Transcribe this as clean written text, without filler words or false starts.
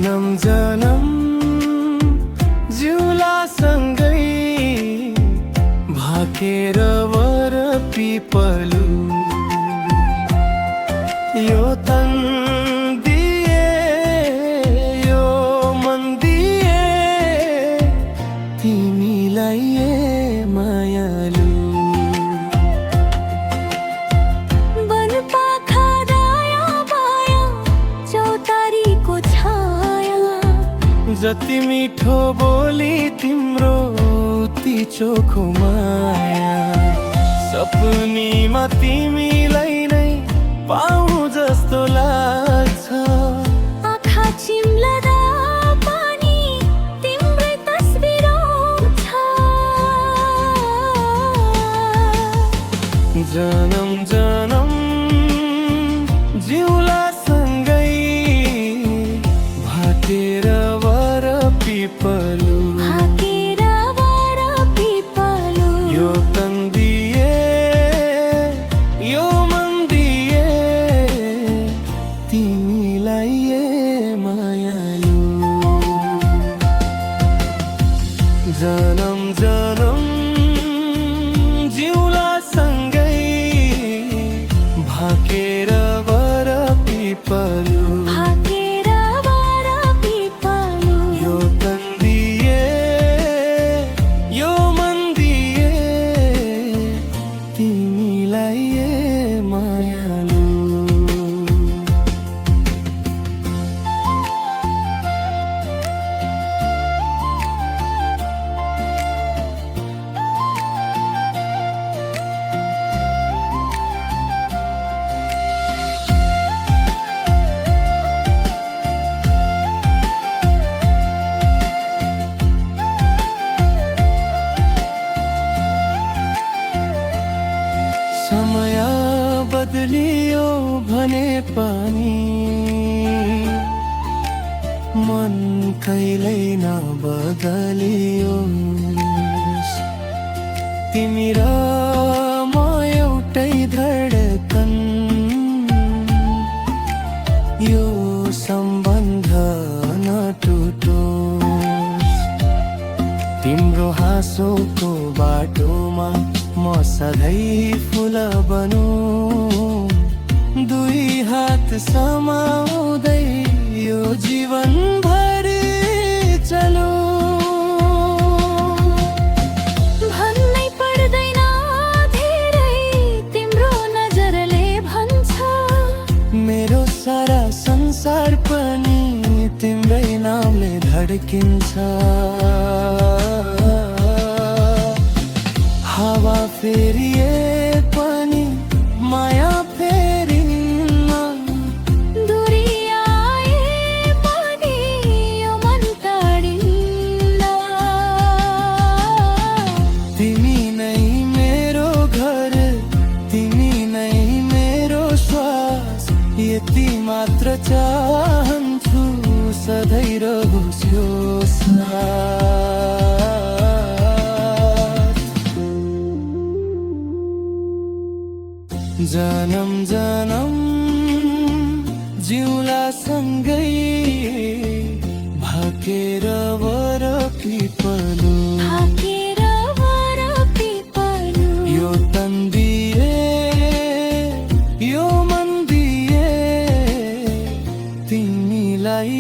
जनम जनम जिउला सँगै भाकेर वर पिपलु यो तन दिए यो मन दिए तिमीलाई मायालु बनपाखा दाया बाया चौतारीको छाया जति मिठो बोली तिम्रो उति चोखो माया सपनीमा तिमीलाई नै पाऊँ जस्तो लाग्छ आँखा चिम्लदा पानी तिम्रै तस्बिर आउँछ जनम जनम जिउला सँगै भाकेर वर पिपलु भाकेर वर पिपलु यो तन दिए यो मन दिए तिमीलाई मायालु जनम जनम जिउला सँगै भाकेर वर पिपलु भाकेर वर पिपलु यो तन दिए यो मन दिए तिमीलाई मायालु समय बदलियो भने पनि मन कहिल्यै नबदलियो तिमी र म एउटै धडकन यो सम्बन्ध नटुटोस् तिम्रो हाँसोको बाटोमा म सधैँ फुल बनूं दुई हात समाउँदै यो जीवन भरि चलूं भन्नै पर्दैन धेरै तिम्रो नजरले भन्छ मेरो सारा संसार पनि तिम्रै नामले धड्किन्छ हावा फेरिए पनि माया फेरिन्न दूरी आए पनि यो मन टाढिन्न तिमी नै मेरो घर तिमी नै मेरो श्वास यति मात्र चाहन्छु सधैँ रहोस् यो साथ जनम जनम जिउला सँगै भाकेर वर पिपलु भाकेर वर पिपलु यो तन दिए यो मन दिए तिमीलाई